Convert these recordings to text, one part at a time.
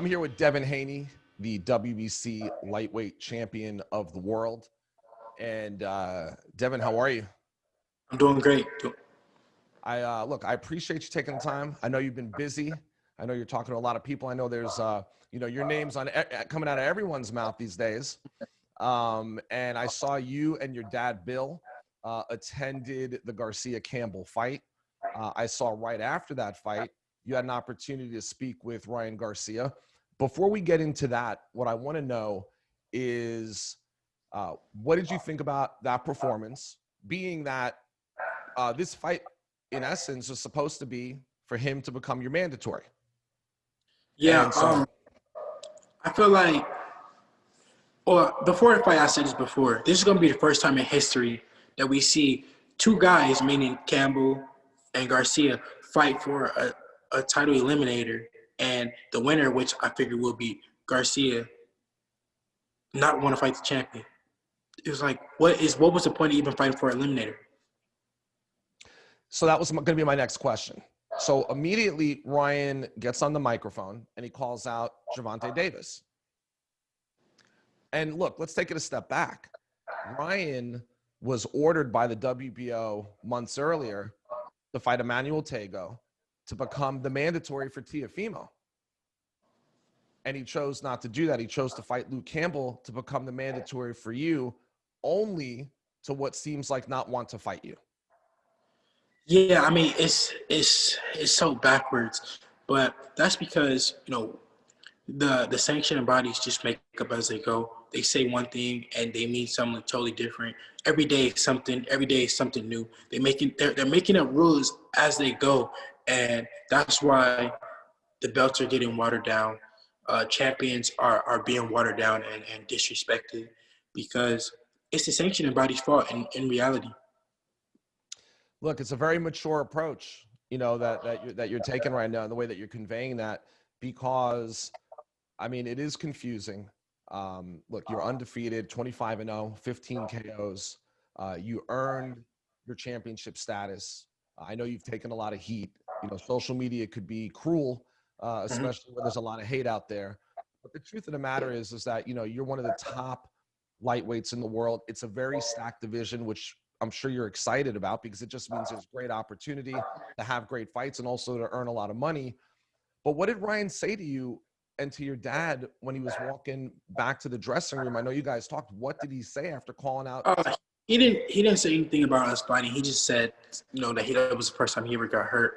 I'm here with Devin Haney, the WBC lightweight champion of the world. And Devin, how are you? I'm doing great. Look, I appreciate you taking the time. I know you've been busy. I know you're talking to a lot of people. I know there's, your name's on coming out of everyone's mouth these days. And I saw you and your dad, Bill, attended the Garcia Campbell fight. I saw right after that fight, you had an opportunity to speak with Ryan Garcia. Before we get into that, what I want to know is what did you think about that performance, being that this fight, in essence, was supposed to be for him to become your mandatory? Yeah, I feel like, well, before the fight, I said this before, this is going to be the first time in history that we see two guys, meaning Campbell and Garcia, fight for a title eliminator, and the winner, which I figure will be Garcia, not want to fight the champion. It was like, what was the point of even fighting for an eliminator? So that was going to be my next question. So immediately Ryan gets on the microphone and he calls out Gervonta Davis. And look, let's take it a step back. Ryan was ordered by the WBO months earlier to fight Emmanuel Tago to become the mandatory for Teofimo. And he chose not to do that. He chose to fight Luke Campbell to become the mandatory for you, only to what seems like not want to fight you. Yeah, I mean, it's so backwards, but that's because, the sanctioning bodies just make up as they go. They say one thing and they mean something totally different. Every day is something new. They're making up rules as they go, and that's why the belts are getting watered down. Champions are being watered down and disrespected because it's the sanctioning body's fault in reality. Look, it's a very mature approach, that you're taking right now, and the way that you're conveying that, because I mean, it is confusing. Look, you're undefeated, 25-0, 15 KOs. You earned your championship status. I know you've taken a lot of heat. Social media could be cruel, especially when there's a lot of hate out there. But the truth of the matter is that, you're one of the top lightweights in the world. It's a very stacked division, which I'm sure you're excited about because it just means there's great opportunity to have great fights and also to earn a lot of money. But what did Ryan say to you and to your dad when he was walking back to the dressing room? I know you guys talked. What did he say after calling out? He didn't say anything about us fighting. He just said, that was the first time he ever got hurt,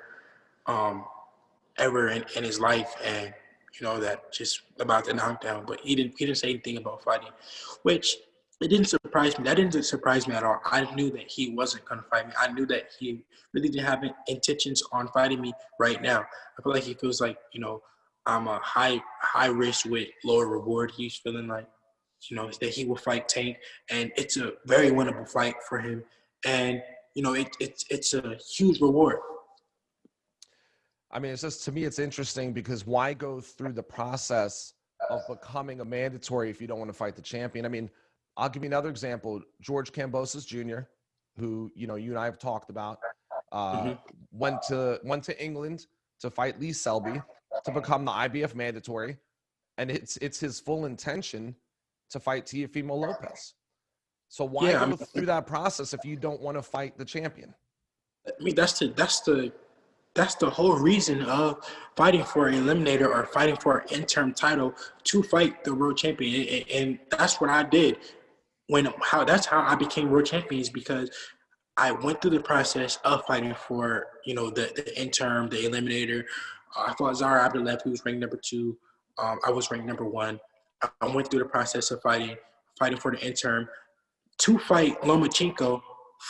ever in his life, and that just about the knockdown. But he didn't say anything about fighting, which it didn't surprise me. That didn't surprise me at all. I knew that he wasn't gonna fight me. I knew that he really didn't have intentions on fighting me right now. I feel like he feels like I'm a high risk with lower reward. He's feeling like that he will fight Tank, and it's a very winnable fight for him. And it's a huge reward. I mean, it's just, to me, it's interesting because why go through the process of becoming a mandatory if you don't want to fight the champion? I mean, I'll give you another example. George Kambosos Jr., who, you and I have talked about, went to England to fight Lee Selby to become the IBF mandatory. And it's his full intention to fight Teofimo Lopez. So why go through that process if you don't want to fight the champion? I mean, that's the whole reason of fighting for an eliminator or fighting for an interim title, to fight the world champion. And that's what I did. That's how I became world champion, is because I went through the process of fighting for, the interim, the eliminator. I fought Zara Abdulev, who was ranked number 2. I was ranked number 1. I went through the process of fighting for the interim to fight Lomachenko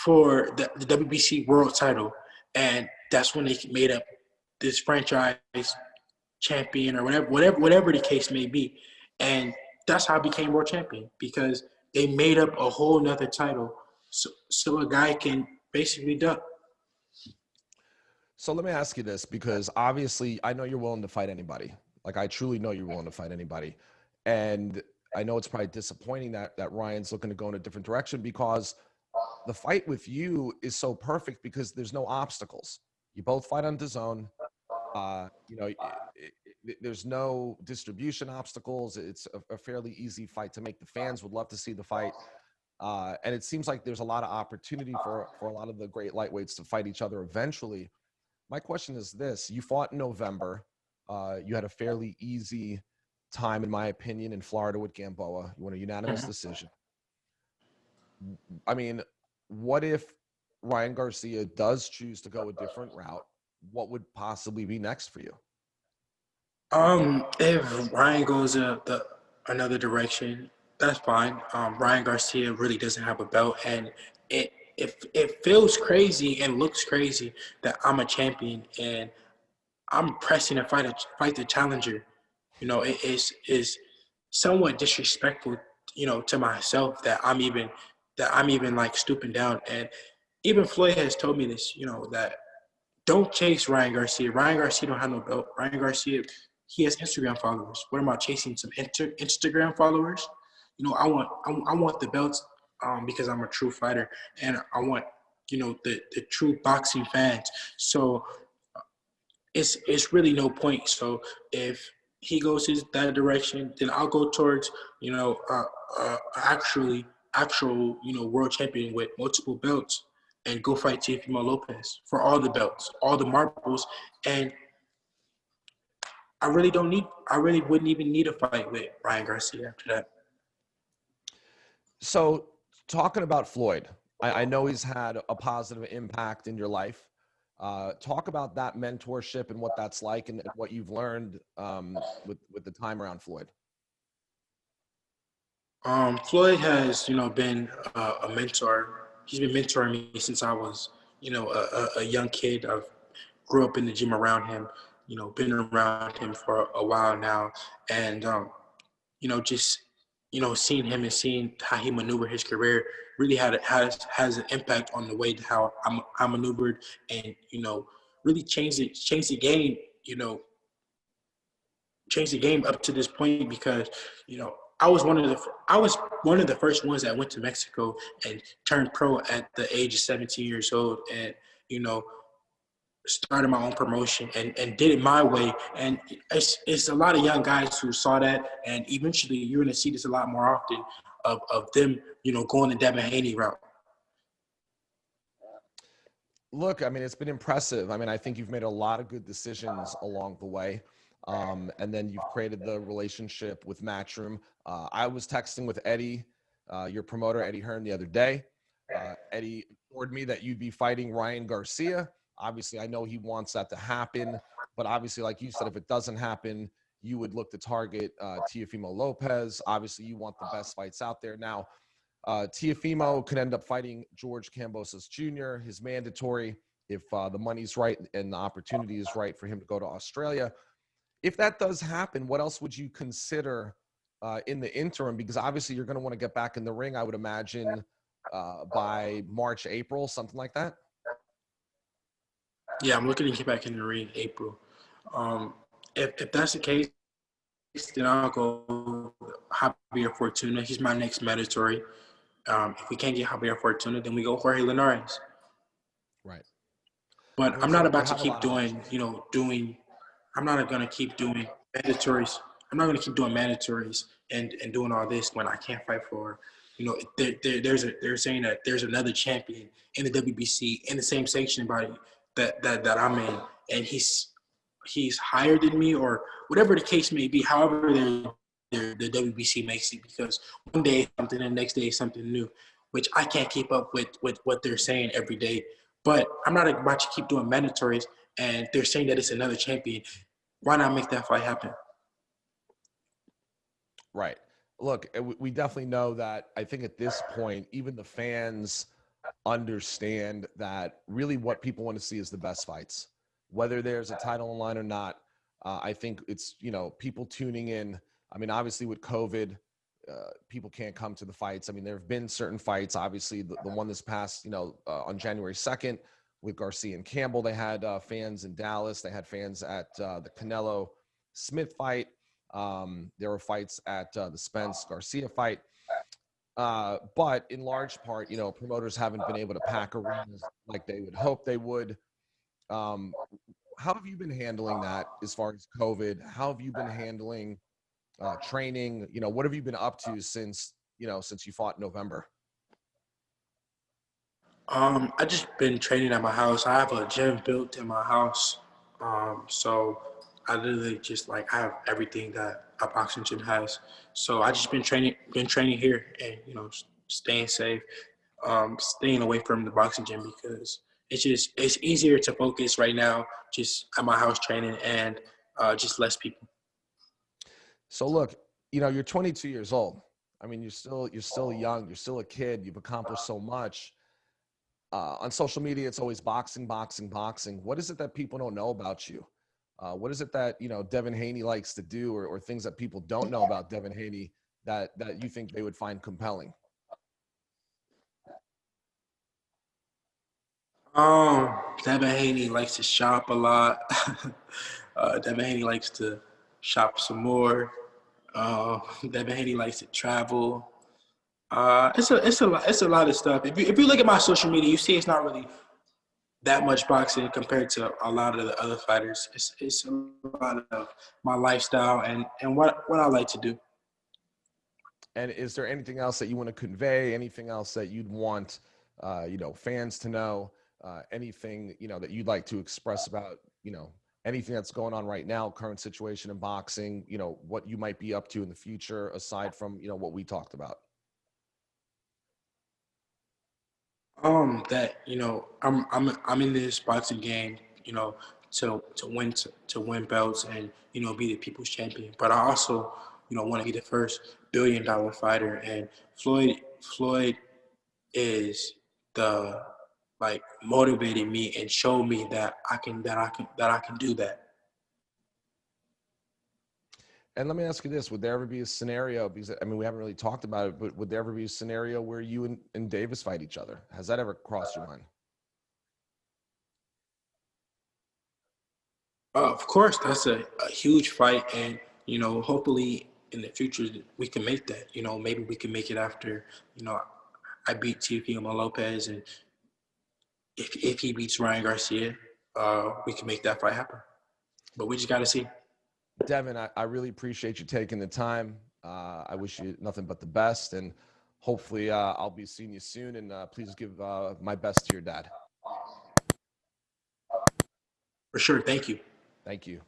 for the WBC world title. And that's when they made up this franchise champion or whatever the case may be. And that's how I became world champion, because they made up a whole nother title so a guy can basically duck. So let me ask you this, because obviously I know you're willing to fight anybody. Like, I truly know you're willing to fight anybody. And I know it's probably disappointing that Ryan's looking to go in a different direction, because the fight with you is so perfect because there's no obstacles. You both fight on DAZN. there's no distribution obstacles. It's a fairly easy fight to make. The fans would love to see the fight. And it seems like there's a lot of opportunity for a lot of the great lightweights to fight each other eventually. My question is this: you fought in November. You had a fairly easy time, in my opinion, in Florida with Gamboa. You won a unanimous decision. I mean, what if Ryan Garcia does choose to go a different route? What would possibly be next for you? If Ryan goes another direction, that's fine. Ryan Garcia really doesn't have a belt, and it feels crazy and looks crazy that I'm a champion and I'm pressing to fight the challenger. You know, it is somewhat disrespectful, you know, to myself that I'm even like stooping down. And even Floyd has told me this, you know, that don't chase Ryan Garcia. Ryan Garcia don't have no belt. Ryan Garcia, he has Instagram followers. What am I chasing? Some Instagram followers? You know, I want the belts because I'm a true fighter, and I want, you know, the true boxing fans. So it's really no point. So if he goes that direction, then I'll go towards, you know, actual, you know, world champion with multiple belts and go fight Teofimo Lopez for all the belts, all the marbles. And I really wouldn't even need a fight with Ryan Garcia after that. So, talking about Floyd, I know he's had a positive impact in your life. Talk about that mentorship and what that's like, and what you've learned with the time around Floyd. Floyd has, you know, been a mentor. He's been mentoring me since I was, you know, a young kid. I've grew up in the gym around him, you know, been around him for a while now. And, you know, just, you know, seeing him and seeing how he maneuvered his career really has an impact on the way how I maneuvered, and, you know, really changed the game, you know, changed the game up to this point because, you know, I was one of the first ones that went to Mexico and turned pro at the age of 17 years old, and, you know, started my own promotion and did it my way. And it's a lot of young guys who saw that, and eventually you're going to see this a lot more often of them, you know, going the Devin Haney route. Look, I mean, it's been impressive. I mean, I think you've made a lot of good decisions along the way. And then you've created the relationship with Matchroom. I was texting with Eddie, your promoter, Eddie Hearn, the other day. Eddie assured me that you'd be fighting Ryan Garcia. Obviously, I know he wants that to happen. But obviously, like you said, if it doesn't happen, you would look to target Teofimo Lopez. Obviously, you want the best fights out there. Now, Teofimo could end up fighting George Kambosos Jr., his mandatory, if the money's right and the opportunity is right for him to go to Australia. If that does happen, what else would you consider in the interim? Because obviously you're going to want to get back in the ring, I would imagine, by March, April, something like that. Yeah, I'm looking to get back in the ring April. If that's the case, then I'll go Javier Fortuna. He's my next mandatory. If we can't get Javier Fortuna, then we go Jorge Linares. Right. But I'm not about to keep doing, you know, I'm not going to keep doing mandatories. I'm not going to keep doing mandatories and doing all this when I can't fight for, you know, they're saying that there's another champion in the WBC in the same sanctioning body that I'm in, and he's higher than me, or whatever the case may be. However, the WBC makes it, because one day something and the next day something new, which I can't keep up with what they're saying every day. But I'm not about to keep doing mandatories, and they're saying that it's another champion. Why not make that fight happen? Right. Look, we definitely know that. I think at this point, even the fans understand that really what people want to see is the best fights, whether there's a title on line or not. I think it's, you know, people tuning in. I mean, obviously with COVID, people can't come to the fights. I mean, there have been certain fights, obviously the one this past, you know, on January 2nd with Garcia and Campbell, they had fans in Dallas. They had fans at the Canelo Smith fight. There were fights at the Spence Garcia fight. But in large part, you know, promoters haven't been able to pack arenas like they would hope they would. how have you been handling that as far as COVID? How have you been handling training? What have you been up to since you fought in November? I just been training at my house. I have a gym built in my house. So I literally just like I have everything that a boxing gym has. So I just been training here and staying safe, staying away from the boxing gym because it's easier to focus right now just at my house training and just less people. So look, you're 22 years old. I mean, you're still young. You're still a kid. You've accomplished so much. On social media, it's always boxing, boxing, boxing. What is it that people don't know about you? What is it that Devin Haney likes to do, or things that people don't know about Devin Haney that you think they would find compelling? Devin Haney likes to shop a lot. Devin Haney likes to shop some more. Devin Haney likes to travel. It's a lot of stuff. If you look at my social media, you see it's not really that much boxing compared to a lot of the other fighters. It's a lot of my lifestyle and what I like to do. And is there anything else that you want to convey? Anything else that you'd want, fans to know? Anything, that you'd like to express about, anything that's going on right now, current situation in boxing, what you might be up to in the future, aside from, what we talked about? That I'm in this boxing game, to win belts and be the people's champion. But I also want to be the first billion-dollar fighter. And Floyd is the like motivating me and show me that I can do that. And let me ask you this: would there ever be a scenario? Because I mean, we haven't really talked about it, but would there ever be a scenario where you and Davis fight each other? Has that ever crossed your mind? Of course, that's a huge fight, and hopefully in the future we can make that. Maybe we can make it after I beat Teofimo Lopez, and if he beats Ryan Garcia, we can make that fight happen. But we just got to see. Devin, I really appreciate you taking the time. I wish you nothing but the best, and hopefully I'll be seeing you soon. And please give my best to your dad. For sure. Thank you. Thank you.